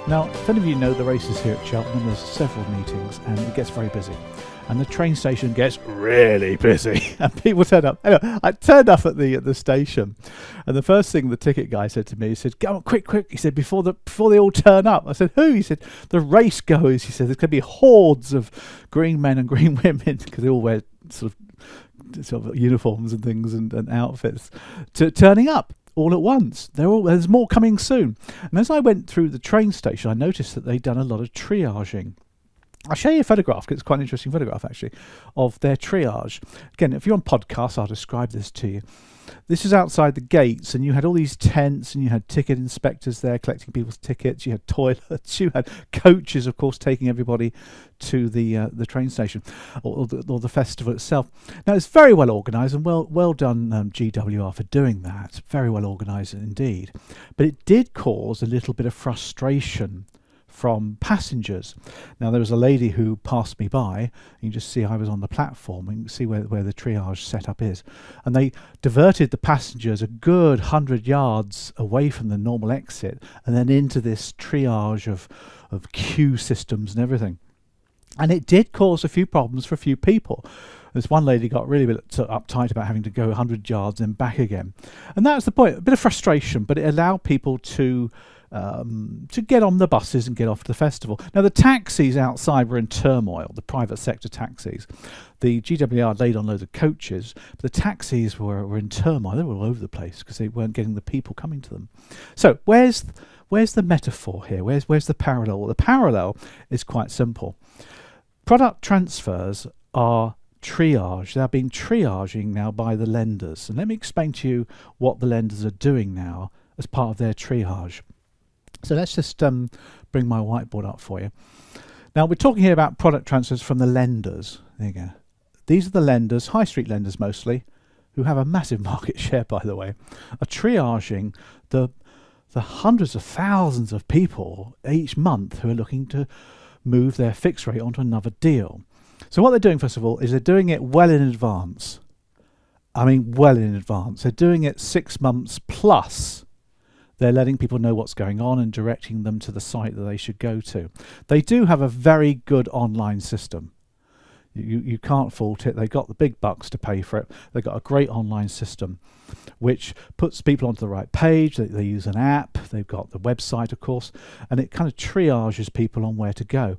Now, if any of you know the races here at Cheltenham, there's several meetings and it gets very busy. And the train station gets really busy and people turn up. Anyway, I turned up at the station, and the first thing the ticket guy said to me, he said, "Go on, quick!" He said, before they all turn up. I said, "Who?" He said, "The race goers." He said, "There's going to be hordes of green men and green women," because they all wear sort of uniforms and things and outfits, turning up all at once. There's more coming soon. And as I went through the train station, I noticed that they'd done a lot of triaging. I'll show you a photograph, because it's quite an interesting photograph actually, of their triage. Again, if you're on podcasts, I'll describe this to you. This is outside the gates, and you had all these tents, and you had ticket inspectors there collecting people's tickets. You had toilets, you had coaches, of course, taking everybody to the train station or the festival itself. Now, it's very well organised, and well done GWR for doing that. Very well organised indeed. But it did cause a little bit of frustration from passengers. Now, there was a lady who passed me by. You can just see I was on the platform, and you can see where the triage setup is. And they diverted the passengers a good 100 yards away from the normal exit and then into this triage of queue systems and everything. And it did cause a few problems for a few people. This one lady got really uptight about having to go 100 yards and back again. And that was the point. A bit of frustration, but it allowed people to get on the buses and get off to the festival. Now, the taxis outside were in turmoil, the private sector taxis. The GWR laid on loads of coaches, but the taxis were in turmoil. They were all over the place because they weren't getting the people coming to them. So where's the metaphor here? Where's the parallel? Well, the parallel is quite simple. Product transfers are triage. They're being triaging now by the lenders. And let me explain to you what the lenders are doing now as part of their triage. So let's just bring my whiteboard up for you. Now, we're talking here about product transfers from the lenders. There you go. These are the lenders, high street lenders mostly, who have a massive market share, by the way, are triaging the hundreds of thousands of people each month who are looking to move their fixed rate onto another deal. So what they're doing, first of all, is they're doing it well in advance. I mean, well in advance. They're doing it 6 months plus. They're letting people know what's going on and directing them to the site that they should go to. They do have a very good online system. You can't fault it. They've got the big bucks to pay for it. They've got a great online system which puts people onto the right page. They use an app. They've got the website, of course, and it kind of triages people on where to go.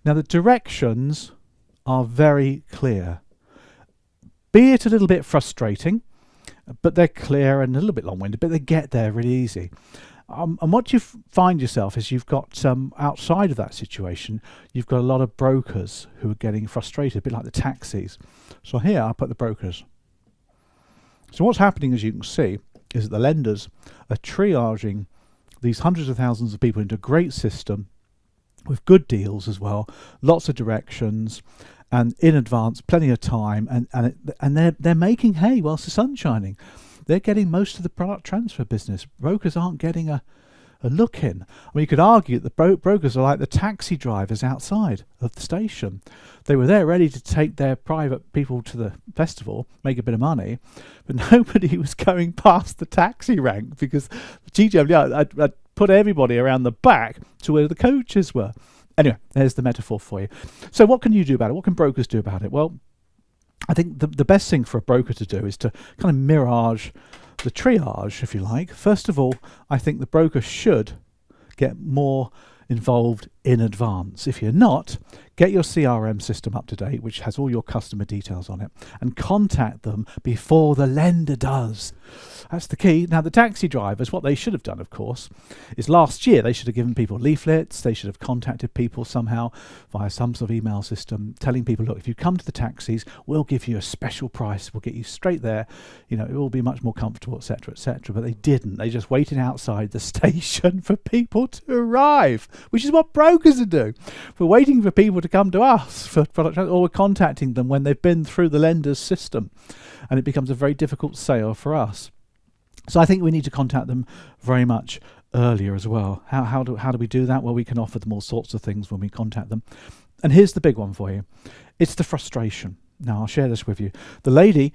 Now, the directions are very clear, be it a little bit frustrating, but they're clear and a little bit long-winded, but they get there really easy. And what you find yourself is you've got outside of that situation, you've got a lot of brokers who are getting frustrated, a bit like the taxis. So here I put the brokers. So what's happening, as you can see, is that the lenders are triaging these hundreds of thousands of people into a great system with good deals as well, lots of directions, and in advance, plenty of time, and they're making hay whilst the sun's shining. They're getting most of the product transfer business. Brokers aren't getting a look in. I mean, you could argue that the brokers are like the taxi drivers outside of the station. They were there ready to take their private people to the festival, make a bit of money, but nobody was going past the taxi rank because GWR I'd put everybody around the back to where the coaches were. Anyway, there's the metaphor for you. So what can you do about it? What can brokers do about it? Well, I think the best thing for a broker to do is to kind of mirage the triage, if you like. First of all, I think the broker should get more involved in advance. If you're not, get your CRM system up to date, which has all your customer details on it, and contact them before the lender does. That's the key. Now, the taxi drivers, what they should have done, of course, is last year they should have given people leaflets. They should have contacted people somehow via some sort of email system, telling people, look, if you come to the taxis, we'll give you a special price. We'll get you straight there. You know, it will be much more comfortable, etc., etc. But they didn't. They just waited outside the station for people to arrive, which is what brokers are doing. We're waiting for people to come to us for product transfer, or we're contacting them when they've been through the lender's system, and it becomes a very difficult sale for us. So I think we need to contact them very much earlier as well. How do we do that? Well, we can offer them all sorts of things when we contact them. And here's the big one for you. It's the frustration. Now, I'll share this with you. The lady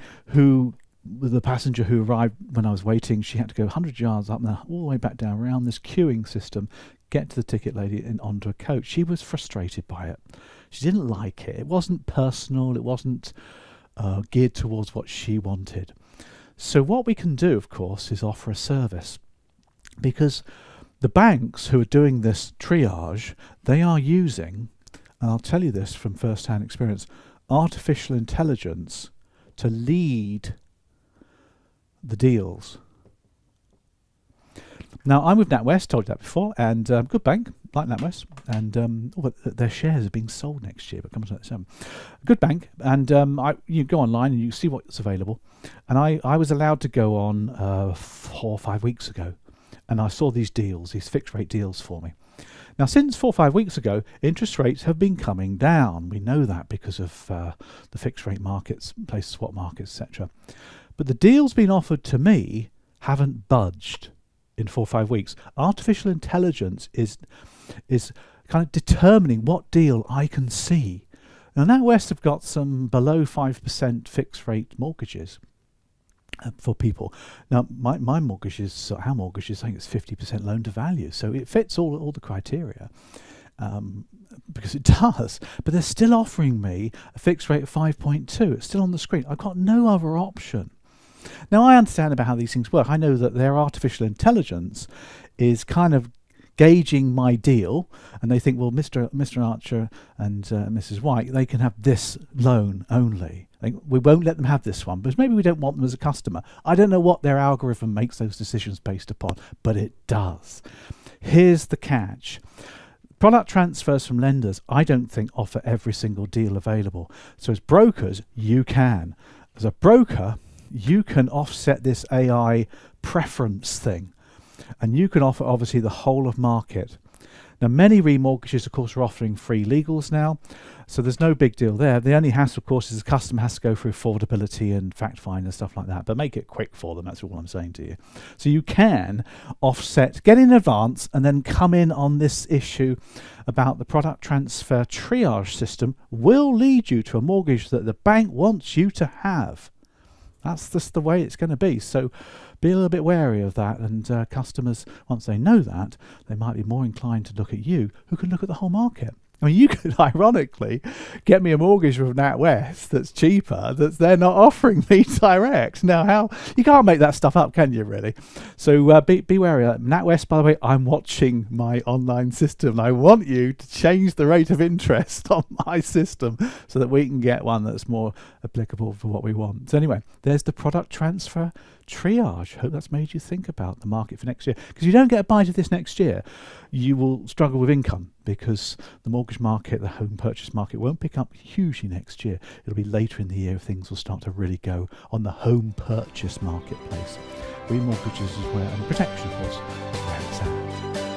the passenger who arrived when I was waiting, she had to go 100 yards up and all the way back down around this queuing system, get to the ticket lady and onto a coach. She was frustrated by it. She didn't like it. It wasn't personal. It wasn't geared towards what she wanted. So what we can do, of course, is offer a service, because the banks who are doing this triage, they are using, and I'll tell you this from first-hand experience, artificial intelligence to lead the deals. Now, I'm with NatWest, told you that before, and good bank, like NatWest, and their shares are being sold next year, but comes at 7. Good bank, and you go online and you see what's available. And I was allowed to go on 4 or 5 weeks ago, and I saw these deals, these fixed rate deals for me. Now, since 4 or 5 weeks ago, interest rates have been coming down. We know that because of the fixed rate markets, place swap markets, etc. But the deals being offered to me haven't budged in 4 or 5 weeks. Artificial intelligence is kind of determining what deal I can see. Now, NatWest have got some below 5% fixed rate mortgages for people. Now, my mortgage is, our mortgage is, I think it's 50% loan to value, so it fits all the criteria. Because it does, but they're still offering me a fixed rate of 5.2. It's still on the screen. I've got no other option. Now, I understand about how these things work. I know that their artificial intelligence is kind of gauging my deal, and they think, well, Mr. Archer and Mrs. White, they can have this loan only. We won't let them have this one, because maybe we don't want them as a customer. I don't know what their algorithm makes those decisions based upon, but it does. Here's the catch. Product transfers from lenders, I don't think, offer every single deal available. So as brokers, you can. As a broker, you can offset this AI preference thing, and you can offer obviously the whole of market. Now, many remortgages, of course, are offering free legals now, so there's no big deal there. The only hassle, of course, is the customer has to go through affordability and fact find and stuff like that, but make it quick for them. That's all I'm saying to you. So you can offset, get in advance, and then come in on this issue about the product transfer triage system will lead you to a mortgage that the bank wants you to have. That's just the way it's going to be. So be a little bit wary of that. And customers, once they know that, they might be more inclined to look at you, who can look at the whole market. I mean, you could ironically get me a mortgage with NatWest that's cheaper, that they're not offering me direct. Now, how you can't make that stuff up, can you, really? So be wary of that. NatWest, by the way, I'm watching my online system. I want you to change the rate of interest on my system so that we can get one that's more applicable for what we want. So anyway, there's the product transfer triage. Hope that's made you think about the market for next year. Because if you don't get a bite of this next year, you will struggle with income, because the mortgage market, the home purchase market, won't pick up hugely next year. It'll be later in the year things will start to really go on the home purchase marketplace. Remortgages is where, and protection, of course, is where it's at.